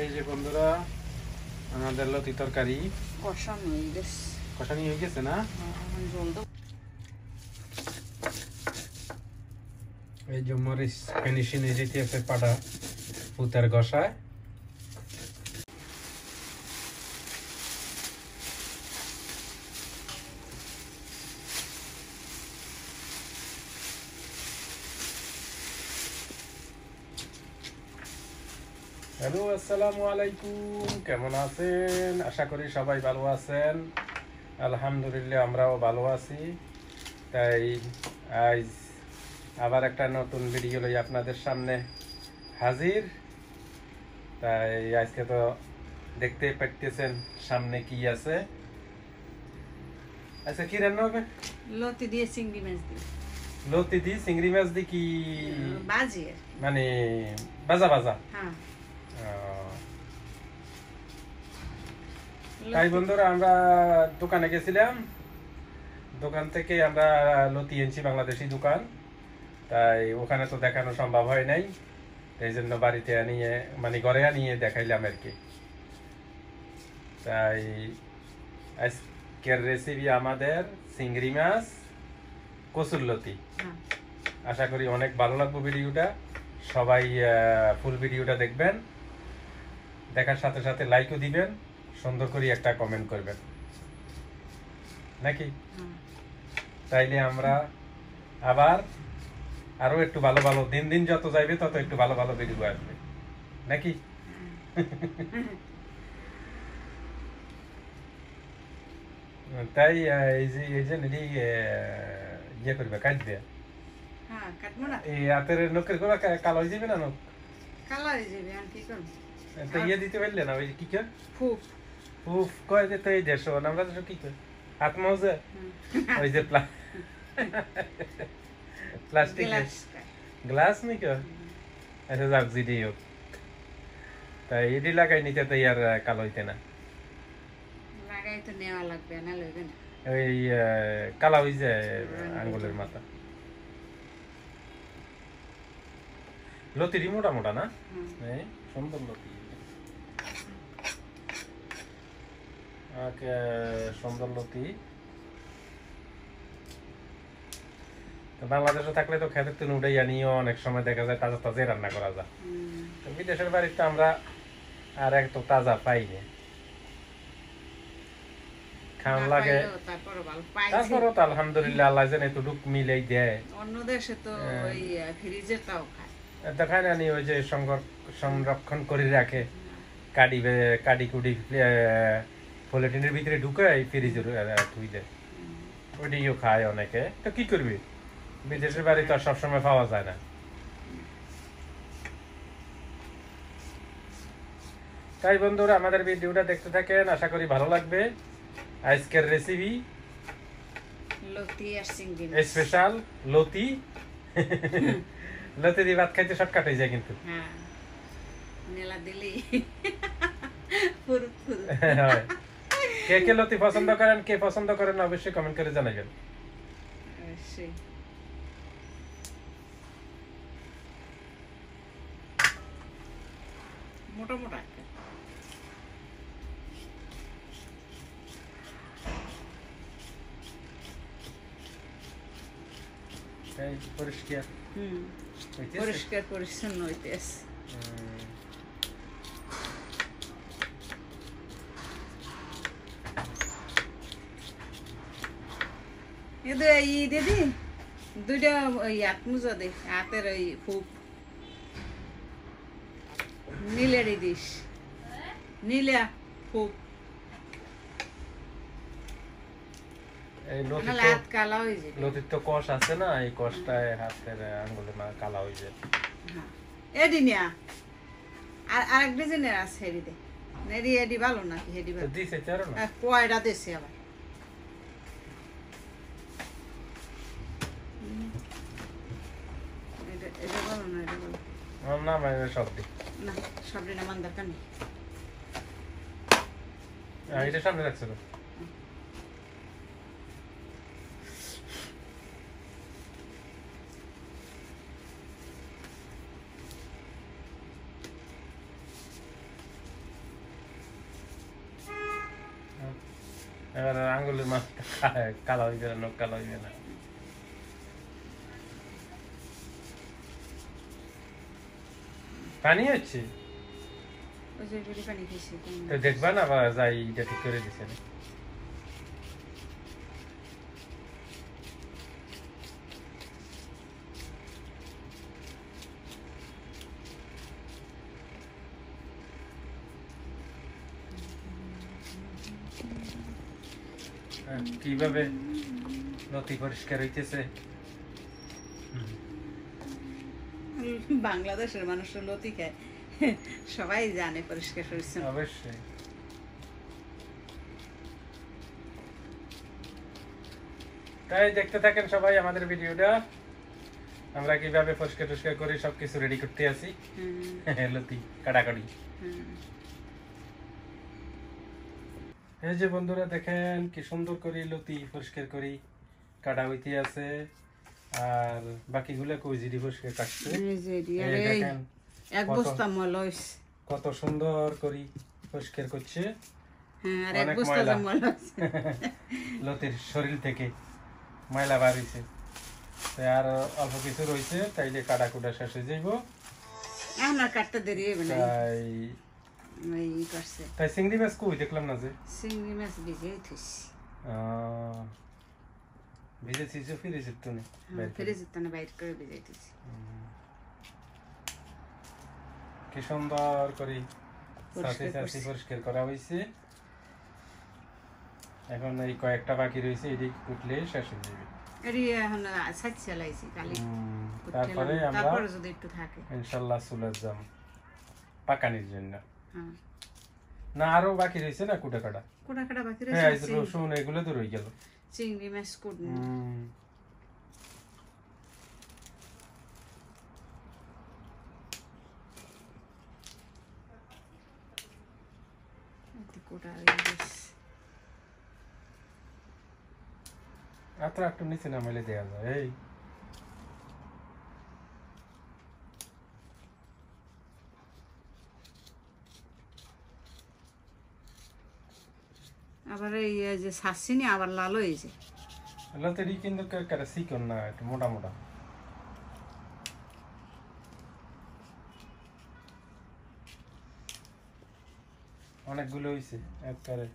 এই যে বন্ধুরা আমাদের লতি তরকারি কষানি হয়ে গেছে না? এই যে মরিচ ফিনিশিং এ যেতেছে পাটা পুতার গসায়। হ্যালো, আসসালামু আলাইকুম। কেমন আছেন? আশা করি সবাই ভালো আছেন। আলহামদুলিল্লাহ আমরাও ভালো আছি। তাই আজ আবার একটা নতুন ভিডিও লই আপনাদের সামনে হাজির। তাই আজকে তো দেখতে পাচ্ছেন সামনে কি আছে। আচ্ছা, কি রান্না হবে? লতি দিয়ে চিংড়ি মাছ দিয়ে। লতি দিয়ে চিংড়ি মাছ দিয়ে কি বাজি? মানে ভাজা ভাজা? হ্যাঁ। তাই বন্ধুরা আমরা দোকানে গেছিলাম, দোকান থেকে আমরা লতি এনেছি, বাংলাদেশি দোকান। তাই ওখানে তো দেখানো সম্ভব হয় নাই, এই জন্য বাড়িতে আনিয়ে মানে ঘরে আনিয়ে দেখাইলাম আর কি। তাই আজকের রেসিপি আমাদের চিংড়ি মাছ কচুর লতি। আশা করি অনেক ভালো লাগবে ভিডিওটা। সবাই ফুল ভিডিওটা দেখবেন, দেখার সাথে সাথে লাইকও দিবেন, সুন্দর করে একটা কমেন্ট করবেন নাকি। তাইলে আমরা আবার আরো একটু ভালো ভালো দিন দিন যত যাইবে তত একটু ভালো ভালো ভিডিও আসবে নাকি। তাই এই যে নিদি ইয়ে করবে, কাটবে। এই হাতের নখের গোড়া কালো হয়ে যাবে না? নখ কালো হয়ে যাবে, আর কি করব? তো ইয়ে দিতে পারলে না? ওই কি কয় ফুফ ফুফ কয় যে, তো এই দেশ আমরা দেশ কি কয় হাত মজা, ওই যে প্লাস্টিক গ্লাস নি কয়। আচ্ছা যাক, জিডি হোক। তাই এডি লাগাই নিতে তো আর কালো হইতে না, লাগাই তো নেওয়া লাগবে, না লইবে না। ওই কালা হয়ে যায় আঙ্গুলের মাথা। লতিটি মোটা মোটা না? সুন্দর লতি, সুন্দর লতি। বাংলাদেশে থাকলে তো খেতের তুন উঠে আনিও অনেক সময় দেখা যায় তাজা তাজা রান্না করা যায়। বিদেশের বাড়িতে আমরা আর এক তো তাজা পাই না, খাওয়ান লাগে। তারপরও তো আলহামদুলিল্লাহ আল্লাহ যেন এতটুক মিলেই দেয়। অন্য দেশে তো ওই ফ্রিজেরটাও খায়, দেখায় না নি, ওই যে সংরক্ষণ করে রাখে, কাডি কুডি পলিথিনের ভিতরে ঢুকে ফ্রিজে ধুই দেয়, ওইটাইও খায় অনেকে। তো কি করবি, বিদেশের বাড়ি তো আর সবসময় পাওয়া যায় না। তাই বন্ধুরা আমাদের ভিডিওটা দেখতে থাকেন, আশা করি ভালো লাগবে। আজকের রেসিপি লতি আর চিংড়ি মাছ, স্পেশাল লতি। লতি দিয়ে ভাত খাইতে শর্টকাট হয়ে যায় কিন্তু। হ্যাঁ, নেলা দিলি ফুরুত ফুরুত। হয়। কে কে লতি পছন্দ করেন, কে পছন্দ করেন না অবশ্যই কমেন্ট করে জানাবেন। মোটা মোটা পরিষ্কার পরিষ্কার পরিচ্ছন্ন হইতেছে। ই দিদি দুইটা ওই হাত মুজা দে, হাতের ওই ফুপ নীলেরই দিস, নীলা ফুপ। লতির তো কষ আছে না, এই কষটায় হাতের আঙ্গুলে কালা হয়ে যায়। এডি নিয়া আর আরেক ডিজাইনের আছে, হেডি দে। নেডি এডি ভালো নাকি? হেডি ভালো দিছে চারো না, কয়টা দেছে আবার। এটা ভালো না, এটা ভালো না, মানে সব দি না, সব দিন আমার দরকার নেই। এটা সামনে রাখছিল। এবার আঙ্গুলের মাছ কালো হইবে না, নখ কালো হইবে না। পানি হচ্ছে ওই যে বেরি পানি খেয়েছি তো দেখবা না, বা যাই এটা ঠিক করে দিছে না। কিভাবে নথি পরিষ্কার হইতেছে। বাংলাদেশের মানুষের লতি খায়, সবাই জানে পরিষ্কার পরিচ্ছন্ন। অবশ্যই। তাই দেখতে থাকেন সবাই আমাদের ভিডিওটা, আমরা কিভাবে পরিষ্কার টরিষ্কার করি, সবকিছু রেডি করতে আছি। লতি কাটাকাটি। এই যে বন্ধুরা দেখেন কি সুন্দর করে লতি পরিষ্কার করি কাটা হইতে আছে, আর বাকিগুলো কই জিডি পরিষ্কার কাটছে। এই দেখেন এক বস্তা মল হইছে, কত সুন্দর করে পরিষ্কার করছে। আর এক বস্তা মল হইছে, লতির শরীর থেকে ময়লা বার হইছে। আর অল্প কিছু রয়েছে, তাইলে কাটা কুটা শেষ হয়ে যাইব। এখন আর কাটতে দেরি হবে না। তাই চিংড়ি মাছ কই দেখলাম না যে। চিংড়ি মাছ ভিজিয়ে থইছি। ভিজেছিস ফ্রিজের তো না? ফ্রিজের তো না, বাইর করে ভিজিয়ে থইছি। কি সুন্দর করে সাথে সাথে পরিষ্কার করা হয়েছে। এখন এই কয়েকটা বাকি রয়েছে, এটি কুটলে শেষ হয়ে যাবে। তারপরে যদি একটু থাকে ইনশাআল্লাহ চলে যাব পাকানির জন্য। না আরো বাকি রয়েছে না কুটা কাটা বাকি রয়েছে, রসুন এগুলো তো রয়ে গেল। চিংড়ি মাছ কুটনি একটু নিচে নামাইলে দেওয়া যায়। এই আবার এই যে শাসিনি আবার লাল হয়েছে। লতেরি কিন্তু চিকন না, একটু মোটা মোটা। অনেকগুলো হয়েছে একবারে,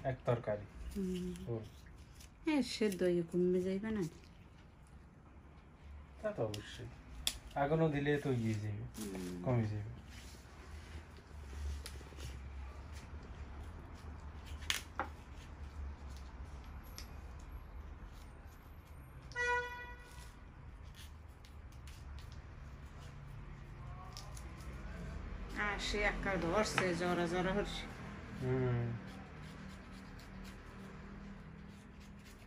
এক তরকারি। হ্যাঁ সেদ্ধ হয়ে কমে যাইবে না? তা তো অবশ্যই, আগুনও দিলে তো ইয়ে যাবে, কমে যাবে। সে একটা ধরছে, জরা জরা হচ্ছে।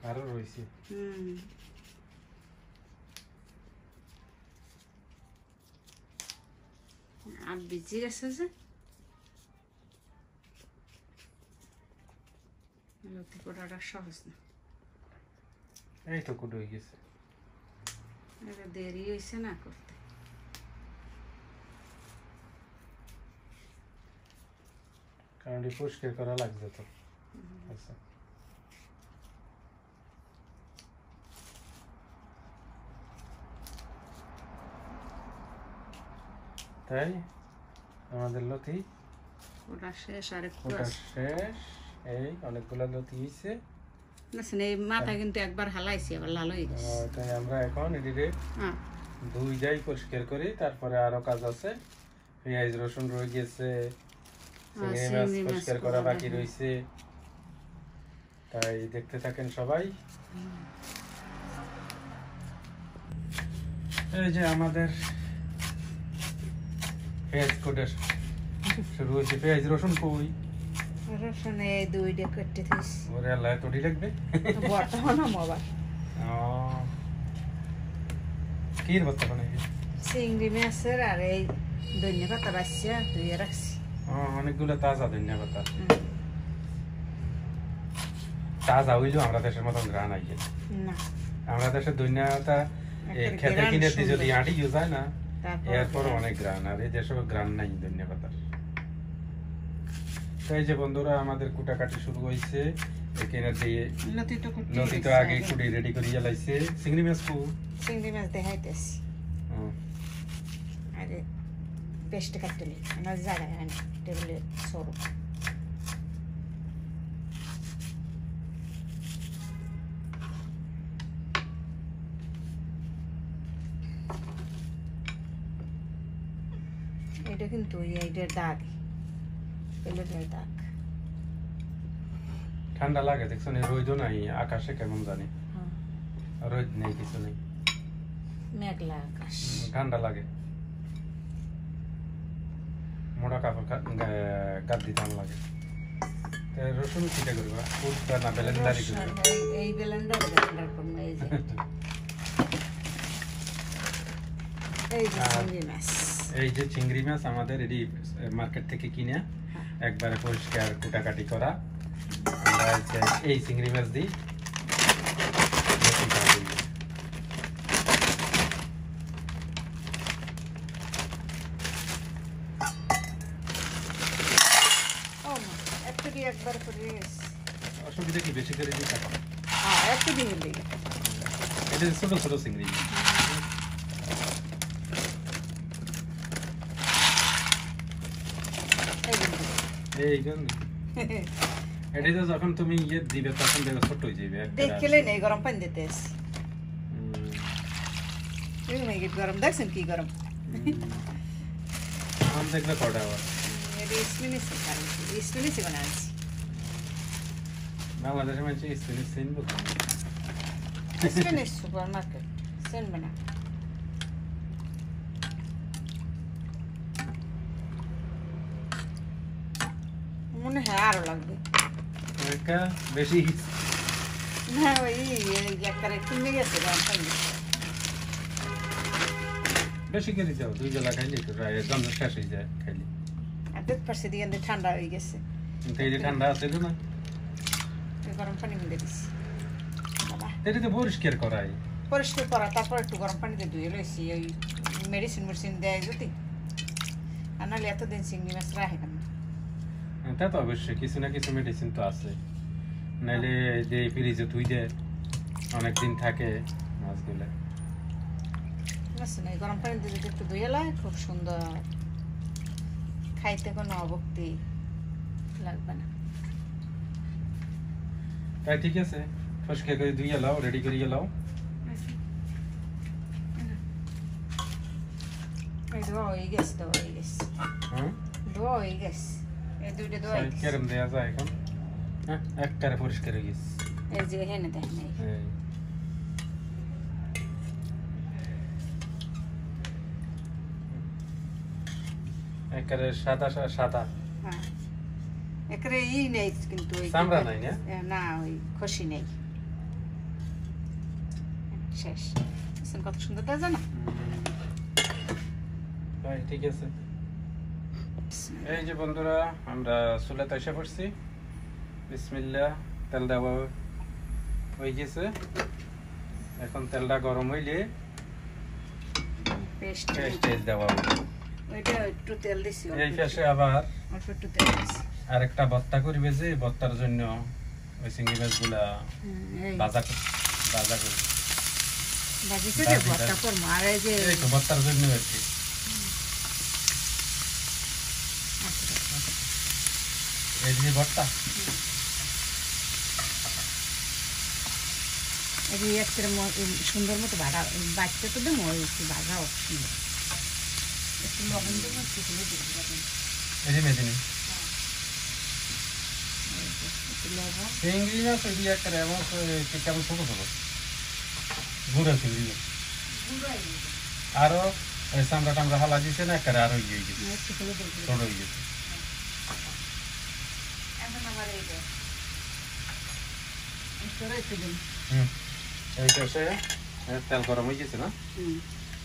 আরো রয়েছে। আর বিজি গেছে যে লতি করাটা সহজ না। এই তো কুট হয়ে গেছে, দেরি হয়েছে না করতে। কারণ পরিষ্কার করা লাগছে তো। আচ্ছা তাই আমাদের লতি ওটা শেষ, আর ওটা শেষ। এই অনেকগুলো লতি হয়েছে। এই মাথা কিন্তু একবার হালাইছি, আবার লাল হয়ে গেছে। তাই আমরা এখন এদিকে ধুই যাই পরিষ্কার করি, তারপরে আরো কাজ আছে। পেঁয়াজ রসুন রয়ে গেছে, চিংড়ি মাছ পরিষ্কার করা বাকি রয়েছে। তাই দেখতে থাকেন সবাই। এই যে আমাদের পেঁয়াজ কোটা শুরু হয়েছে। পেঁয়াজ রসুন কই? রসুন এই দুইটা কেটে দিয়েছি। ওরে আল্লাহ, তোড়ি লাগবে বর্তমান আবার কি বর্তা বানাই? চিংড়ি মাছের আর এই ধনিয়া পাতা বাছিয়া ধুয়ে রাখছি। অনেকগুলো তাজা ধনিয়া পাতা। তাজা হইলেও আমরা দেশের মতন গ্রান আই না। আমরা দেশের ধনিয়া পাতা খেতে কিনে যদি আঁটি যায় না, এরপর অনেক গ্রান। আর এই দেশে গ্রান নাই ধনিয়া পাতার। এই যে বন্ধুরা আমাদের কুটাকাটি শুরু হয়েছে। এখানে দিয়ে লতি তো কুটি লতি তো আগে কুটি রেডি করিয়া লাইছে চিংড়ি মাছ কো চিংড়ি মাছ দেখাইতেছি আরে পেস্ট কাটলি আমার জায়গা হয় না টেবিলে সরু এটা কিন্তু এইটার দাগ এলের দাগ ঠান্ডা লাগে দেখছো না রোদ নাই আকাশে কেমন জানি রোদ নেই কিছু নেই মেঘলা আকাশ ঠান্ডা লাগে মোটা কাপড় গাদ দিতাম লাগে রসুন কিটা করবা কুটটা না ব্লেন্ডারি করবা এই ব্লেন্ডার করব এই যে চিংড়ি মাছ এই যে চিংড়ি মাছ আমাদের এডি মার্কেট থেকে কিনে একবারে পরিষ্কার কুটাকাটি করা আমরা এই চিংড়ি মাছ দিই একবার করে অসুবিধা কি বেশি করে দিই টাকা একটু দিয়ে দিই এটা ছোট ছোট চিংড়ি এই জন্য এটা তো যখন তুমি ইয়ে দিবে তখন দেখো ছোট হয়ে যাবে দেখলে নেই গরম পানি দিতে আসি গরম দেখছেন কি গরম আম দেখবে কটা আবার স্পিনিসি বানাচ্ছি বাংলাদেশে মানুষ স্পিনিস চিনবো স্পিনিস সুপার মার্কেট চিনবে না মনে হয় আরো লাগবে বেশি না ওই একবারে কমে গেছে গরম পানি বেশি করে যাও দুই বেলা খাইলে তো একদম শেষ হয়ে যায় খাইলে আর দুধ পাশে দিয়ে ঠান্ডা হয়ে গেছে এই যে ঠান্ডা আছে না গরম পানি মিলে দিচ্ছি বাবা এটা তো পরিষ্কার করাই পরিষ্কার করা তারপর একটু গরম পানিতে ধুয়ে লইছি ওই মেডিসিন দেয় যদি আর নাহলে এতদিন চিংড়ি মাছ রাখে কেন তা তো অবশ্যই কিছু না কিছু মেডিসিন তো আছে নাহলে যে ফ্রিজে ধুই দেয় অনেকদিন থাকে মাছগুলো না গরম পানি দিয়ে একটু ধুয়ে লাই খুব সুন্দর খাইতে কোনো অভক্তি লাগবে না তাই ঠিক আছে পরিষ্কার করে ধুইয়া লাও রেডি করিয়া লাও এই ধোয়া হয়ে গেছে ধোয়া হয়ে গেছে এই দুইটা ধোয়া কেরম দেয়া যায় এখন হ্যাঁ একবারে পরিষ্কার হয়ে গেছে এই যে হেনে দেখেন একবারে সাদা সাদা হ্যাঁ একবারে নেই কিন্তু ওই চামড়া নাই না ওই খসি নেই শেষ কত সুন্দর তা জানো ঠিক আছে এই যে বন্ধুরা আমরা চুলাতে এসে পড়ছি বিসমিল্লাহ তেল দেওয়া হয়ে গেছে এখন তেলটা গরম হইলে পেস্ট দেওয়া হবে ওইটা একটু তেল দিছি এই পাশে আবার অল্প একটু তেল দিছি আরেকটা ভর্তা করবে যে ভর্তার জন্য ওই চিংড়ি মাছগুলা ভাজা করে ভাজি করে ভর্তা করব আর এই যে এই তো ভর্তার জন্য আর কি এই যে ভর্তা এই একটা সুন্দর মতো বাড়তে তো দেবো একটু ভাজা সুন্দর একটু লবণ দেবো একটু হলুদ দেবো এই যে মেদিনী লবণ চিংড়ি মাছ ওই দিয়ে একটা এমন কেমন ছোট ছোট গুঁড়া চিংড়ি মাছ আরো চামড়া টামড়া হালা দিছে না একটা আরো ইয়ে গেছে ছোট হয়ে গেছে এই পাশে তেল গরম হয়ে গেছে না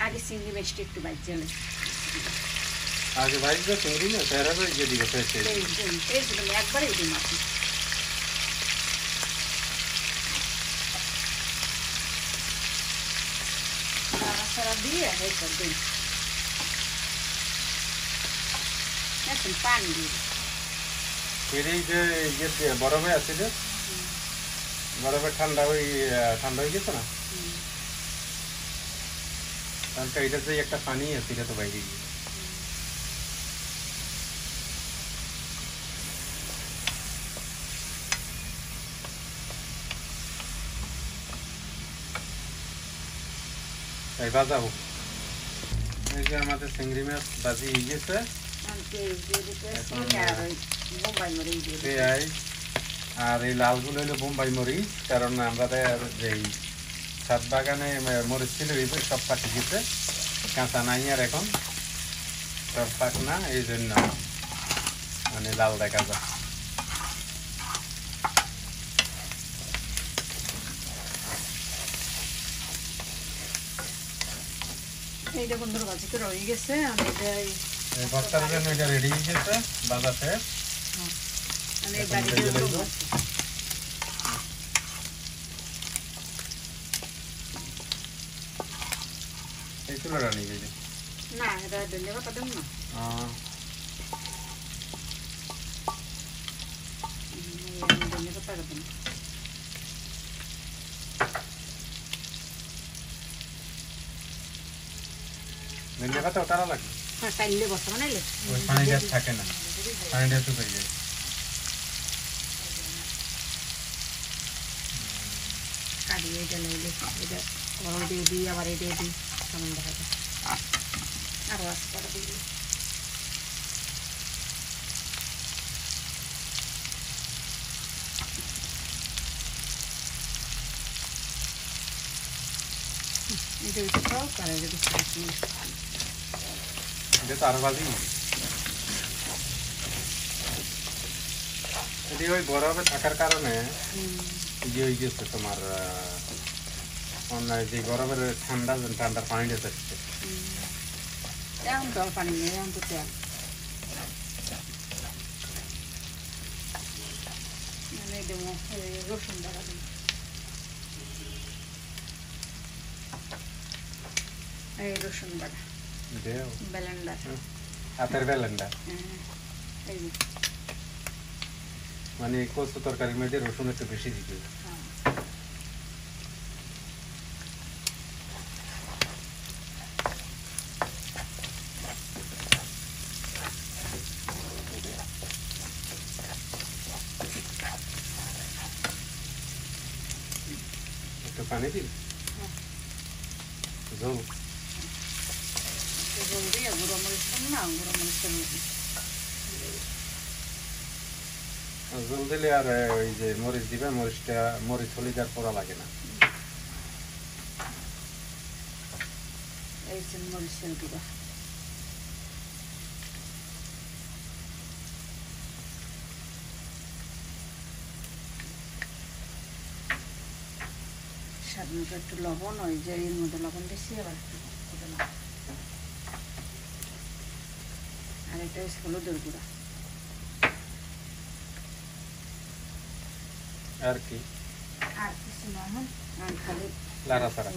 আগে চিংড়ি মাছটা একটু বাজছে আগে ভাজবে চিংড়ি না তেরা তো দিয়ে দিবে একবারে দিন আপনি নাড়াচাড়া দিয়ে এইসব দিন এখন পানি দিন এই যে বড় ভাই আছে যে বরফে ঠান্ডা হয়ে গেছে না, কারণ এটা যে একটা পানি আছে এটা তো বাইরে গিয়ে। তাই বাজাবো। এই যে আমাদের চিংড়ি মাছ ভাজি হয়ে গেছে। পেঁয়াজ আর এই লালগুলো হলো বোম্বাই মরিচ, কারণ আমাদের যেই ছাদ বাগানে মরিচ ছিল এইগুলো সব পাকে গেছে, কাঁচা নাই আর এখন সব পাক না, এই জন্য মানে লাল দেখা যায়। এইটা বন্ধুর ভাজি করে হয়ে গেছে। আমি এই ভর্তার জন্য এটা রেডি হয়ে গেছে বাজাতে। এই চুলাটা নিয়ে যাই না, এটা ধনিয়া পাতা দেব না, ধনিয়া পাতা দেব না। ধনিয়া পাতা তারা লাগবে। হ্যাঁ, টাইলে বসা বানাইলে ওই পানিটা থাকে না, পানিটা শুকিয়ে যায়। কাটি এটা লাইলে এটা গরম দিয়ে দিই, আবার এটা দিই, কেমন দেখা যায়। আরও আস্তে করে দিই। এটা হচ্ছে টক, আর এটা হচ্ছে কাশ্মীর। এটা তো আরো ভাজি। এটি ওই বরফে থাকার কারণে ইয়ে হয়ে গেছে তোমার, যে গরমের ঠান্ডার পানিটা থাকছে। এখন জল পানি নেই, এখন তো তেল। মানে দেবো রসুন বাড়া দেবো, এই রসুন বাড়া ব্লেন্ডার, হাতের ব্লেন্ডার। এই মানে কচু তরকারির মধ্যে রসুন একটু বেশি দিতে হবে। একটু পানি দিন, ঝোল ঝোল দিয়ে গুঁড়ো মরিচ দেবো না, গুঁড়ো মরিচ দেবো। ঝোল দিলে আর ওই যে মরিচ দিবে, মরিচ হলে আর পোড়া লাগে না। এই মরিচ তেল দিবা। স্বাদ মতো একটু লবণ, ওই যে এর মধ্যে লবণ দিচ্ছি, আবার একটু দিলাম। আর এটা হচ্ছে হলুদের গুঁড়া। আর কি? আর কিছু না, আর খালি লাড়াচাড়া।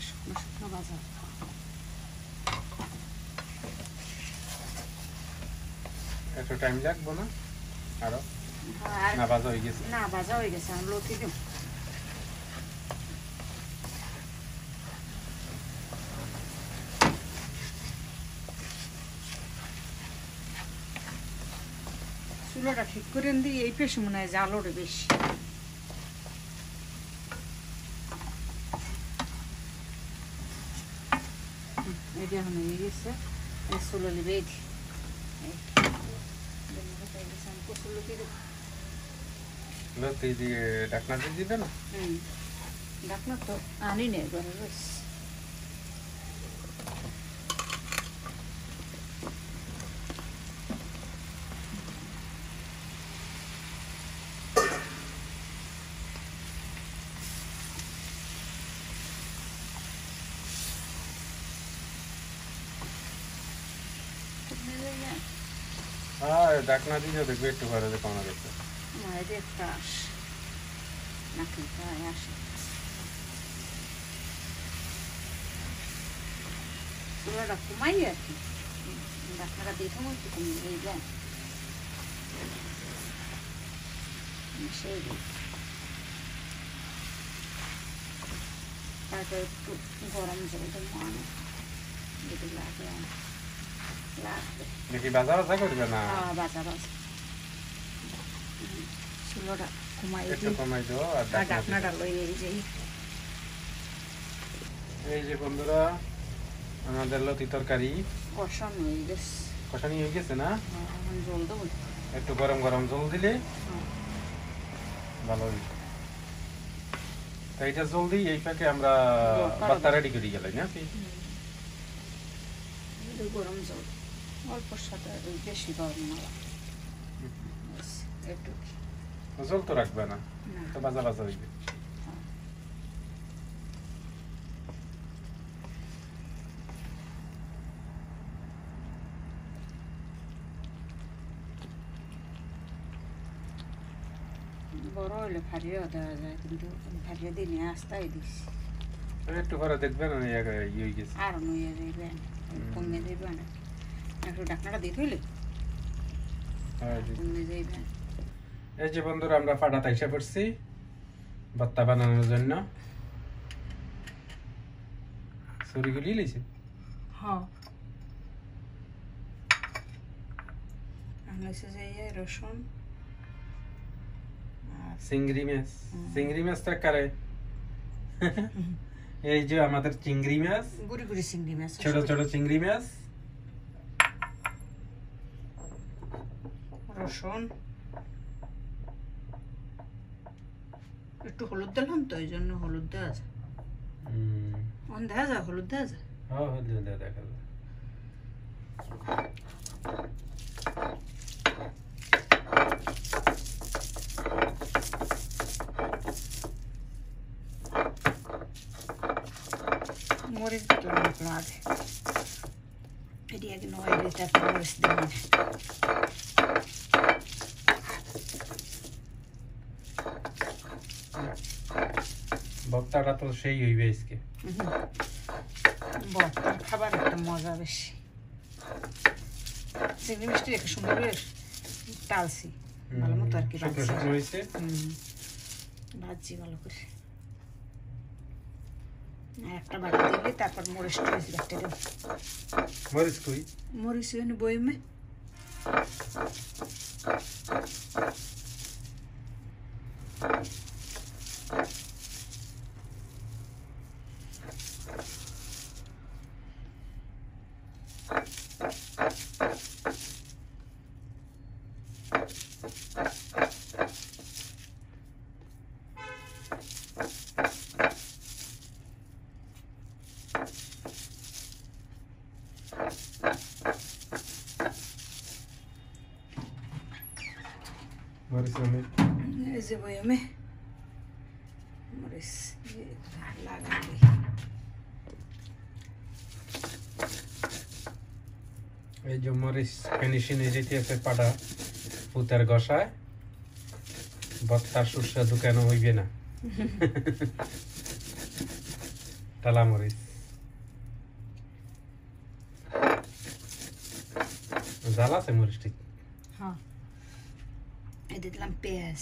শুকনো শুকনো ভাজা। একটু টাইম লাগবে না আরো? না ভাজা হয়ে গেছে? না ভাজা হয়ে গেছে, আমি লতি দেব। চুলাটা ঠিক করে দিই, এই পেশে মনে হয় জাল ওঠে বেশি। এটা এখন হয়ে গেছে, চুলো লিবে লতি দিয়ে ঢাকনা দিয়ে দিবে না? ঢাকনা তো আনি নেই, ঘরে রয়েছে। ঢাকনা দিয়ে দেখবে একটু পরে যে কেমন দেখবে। মায়ের একটা আস নাকি প্রায় আসে চুলাটা কমাই আর কি ঢাকনাটা দেখে মনে একটু কমিয়ে এই দেন সেই তারপর একটু গরম জল দেবো মানে যদি লাগে লাগবে দেখি বাজা বাজা করবে না? বাজা বাজা চুলোটা কমাই একটু কমাই দাও আর ঢাকনাটা লই এই যে বন্ধুরা আমাদের লতি তরকারি কষানো হয়ে গেছে কষানি হয়ে গেছে না? জল দেবো একটু গরম গরম জল দিলে ভালো হবে। তো এটা জলদি এই ফাঁকে আমরা ভর্তা রেডি করে গেলাম না? গরম জল অল্প সাথে বেশি গরম না একটু জল তো রাখবে না, তো বাজা বাজা হইবে। বড় হইলে ফাটিয়েও দেওয়া যায় কিন্তু ফাটিয়ে দিনে আস্তাই দিচ্ছি একটু পরে দেখবেন ইয়ে হয়ে গেছে আর নুয়ে যাইবেন কমে যাইবেন একটু ঢাকনাটা দিয়ে থইলে কমে যাইবেন। এই যে বন্ধুরা আমরা ফাটা তাইসা পড়ছি ভর্তা বানানোর জন্য। ছুরিগুলি লইছে? হ্যাঁ আনছে যে রসুন চিংড়ি মাছ। চিংড়ি মাছটা কারে? এই যে আমাদের চিংড়ি মাছ, গুড়ি গুড়ি চিংড়ি মাছ, ছোট ছোট চিংড়ি মাছ, রসুন, একটু হলুদ দিলাম তো এই জন্য হলুদ দেওয়া যায়। দেখা যায় হলুদ দেওয়া যায়। হ্যাঁ হলুদ দেখা যায়। মরিচ দিলাম আপনার আগে এটি আগে নয় দিতে আপনি মরিচ দেবেন। ভর্তাটা তো সেই হইবে আজকে। ভর্তার খাবার একটা মজা বেশি। চিংড়ি মিষ্টি রেখে সুন্দর করে টালছি ভালো মতো আর কি ভাজছি ভালো করে। একটা বাটি দিলে তারপর মরিচ টরিচ বাটতে দেব। মরিচ কই? মরিচ এনে বইমে মরিচ আমি এই যে বইমে মরিচ লাগাবি। এই যে মরিচ ফিনিশিং এ যেতে আছে পাড়া পুতার গসায় ভর্তার সুস্বাদু কেন হইবে না? টালা মরিচ জাল আছে মরিচ ঠিক? হ্যাঁ এই দিলাম পেঁয়াজ।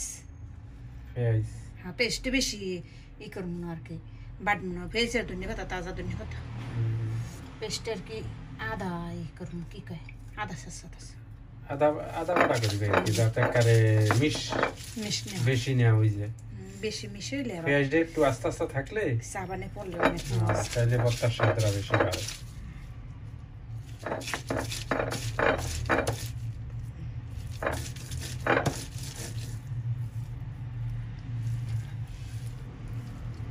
পেঁয়াজ? হ্যাঁ পেস্টে বেশি ই করবো না আর কি বাটবো না। পেঁয়াজের ধনিয়া পাতা তাজা ধনিয়া পাতা পেস্টে আর কি আদা ই করবো কি কয় আদা সাথে আদা আদা বাটা করবে যাতে করে মিশ বেশি নেওয়া হয়ে যায়। বেশি মিশে হইলে পেঁয়াজটা একটু আস্তে আস্তে থাকলে সাবানে পড়লে অনেক তাহলে ভর্তার স্বাদটা বেশি বাড়ে।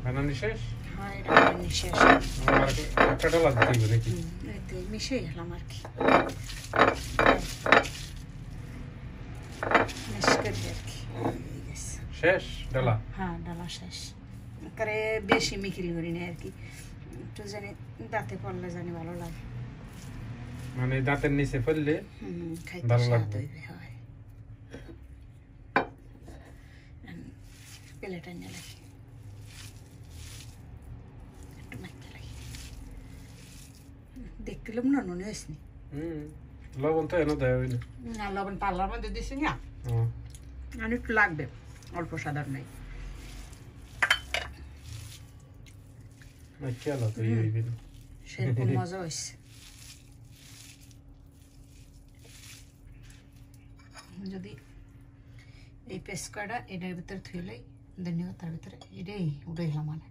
বানানি শেষ? হ্যাঁ এটা বানানি শেষ। আমার একটা ডলা দিতে হবে নাকি? এতে মিশে গেলাম আর কি মিশ করে আর কি শেষ ডলা? হ্যাঁ ডালা শেষ করে বেশি মিক্রি করি না আর কি একটু জানি দাঁতে পড়লে জানি ভালো লাগে মানে দাঁতের নিচে পড়লে খাইতে ভালো স্বাদ লাগবে। হইবে হয়। প্লেট এনে লাগি একটু মাখতে লাগি দেখলাম না নুন হয়েছে লবণ তো এনে দেওয়া হইলো না লবণ পাল্লার মধ্যে দিছি না আর একটু লাগবে অল্প সাধারণ নাই খেয়াল তো ইয়ে হইবে না সেরকম মজা হয়েছে যদি এই পেস্কাটা এটার ভিতরে থইলেই ধন্যবাদ তার ভিতরে এটাই উড়ে গেলাম মানে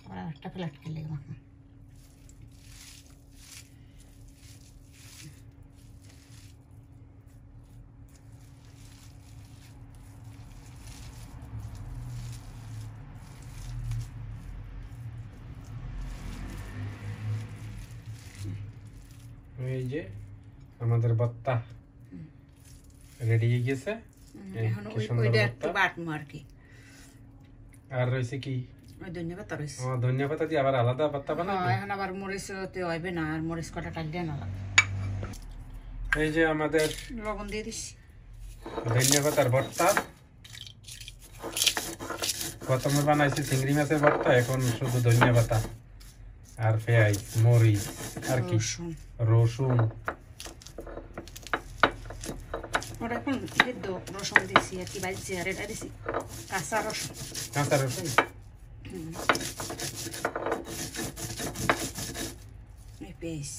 আবার একটা প্লেট খেলে গেলাম এই যে আমাদের ভর্তা রেডি হয়ে গেছে এখন ওইটা একটু বাটমো আর কি আর রয়েছে কি ওই ধন্যবাদ রয়েছে ধনিয়া পাতা দিয়ে আবার আলাদা ভর্তা বানাবো এখন আবার মরিচতে হইবে না আর মরিচ কটা টাল দিয়ে না লাগবে এই যে আমাদের লবণ দিয়ে দিচ্ছি ধনিয়া পাতার ভর্তা প্রথমে বানাইছি চিংড়ি মাছের ভর্তা এখন শুধু ধনিয়া পাতা আর পেঁয়াজ মরিচ আর কি রসুন ওটা এখন সিদ্ধ রসুন দিছি আর কি বাজছি আর এটা দিছি কাঁচা রসুন পেঁয়াজ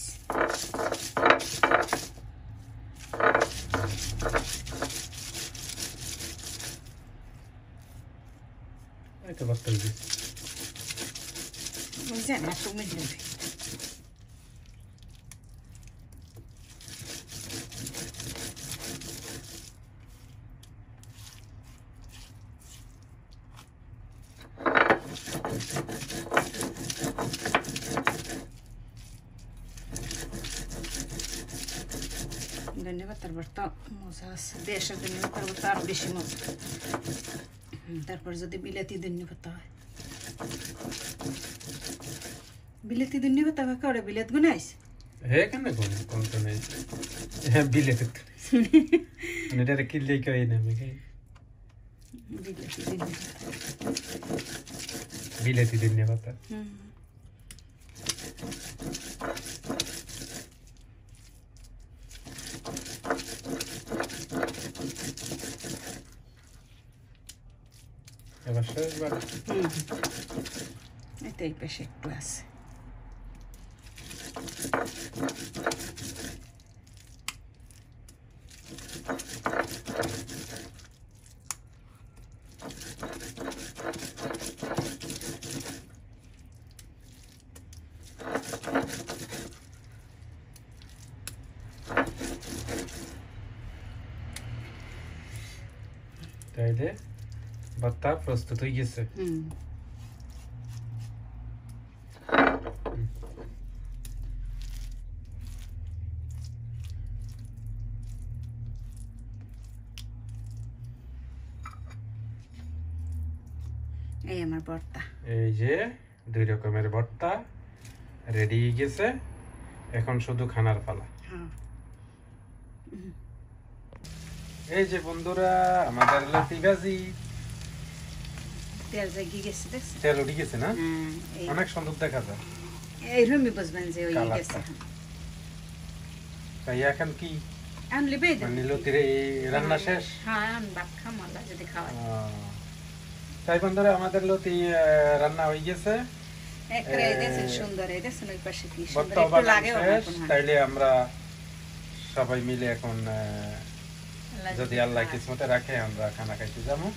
এই তো ভর্তা হয়ে বুঝছেন একটু মিডিয়াম ধন্যবাদ তারপর তো মজা আছে দেশের ধন্যবাদ তারপর তো আরো বেশি মজা তারপর যদি বিলাতি ধন্যবাদ হয় বিলাতি ধন্যবাদ কাউরে বিলেত গুনাইস হে কেন কোন তো নেই হ্যাঁ বিলেতে মানে এটা কিনলেই খাই না আমি খাই বিলেতি ধনিয়া পাতা এবার শেষবার এটাই বেশ একটু আছে তাইলে ভর্তা প্রস্তুত হয়ে গেছে এই আমার ভর্তা এই যে দুই রকমের ভর্তা রেডি হয়ে গেছে এখন শুধু খানার পালা এই যে বন্ধুরা আমাদের লতি ভাজি তেল জাগি গেছে দেখছেন তেল উঠে গেছে না অনেক সুন্দর দেখা যায় এইরকমই বুঝবেন যে ওই গেছে তাই এখন কি আনলে বেদে মানে লতির এই রান্না শেষ হ্যাঁ আমি ভাত খামো আল্লাহ যদি খাওয়াই তাই বন্ধুরা আমাদের লতি রান্না হয়ে গেছে একরে দেখেন সুন্দর এই দেখেন ওই পাশে কি সুন্দর ভর্তা একটু লাগে শেষ তাইলে আমরা সবাই মিলে এখন যদি আল্লাহ কিসমতে রাখে আমরা খানা খাইতে যাবো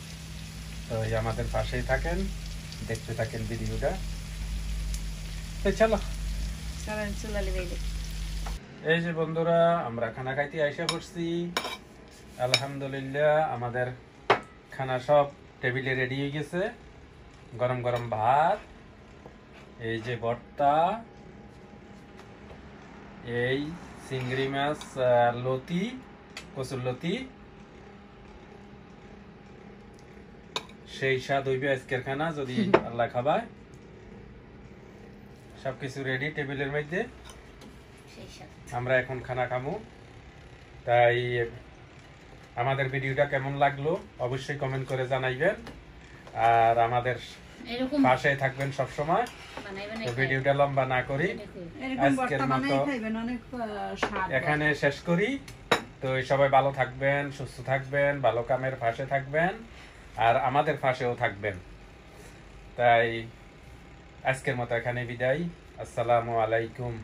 তো আমাদের পাশেই থাকেন দেখতে থাকেন ভিডিওটা তো চলো এই যে বন্ধুরা আমরা খানা খাইতে আইসা পড়ছি আলহামদুলিল্লাহ আমাদের খানা সব টেবিলে রেডি হয়ে গেছে গরম গরম ভাত এই যে ভর্তা এই চিংড়ি মাছ লতি কচুর লতি সেই স্বাদ হইবে আজকের খানা যদি আল্লাহ খাবায় সবকিছু রেডি টেবিলের মধ্যে আমরা এখন খানা খামু তাই আমাদের ভিডিওটা কেমন লাগলো অবশ্যই কমেন্ট করে জানাইবেন আর আমাদের এরকম পাশে থাকবেন সব সময়। বানাইবেন তো ভিডিওটা লম্বা না করি, এরকম আজকের ভর্তা বানাই মতো খাইবেন, অনেক স্বাদ। এখানে শেষ করি। তো সবাই ভালো থাকবেন, সুস্থ থাকবেন, ভালো কামের পাশে থাকবেন আর আমাদের পাশেও থাকবেন। তাই আজকের মতো এখানে বিদায়। আসসালামু আলাইকুম।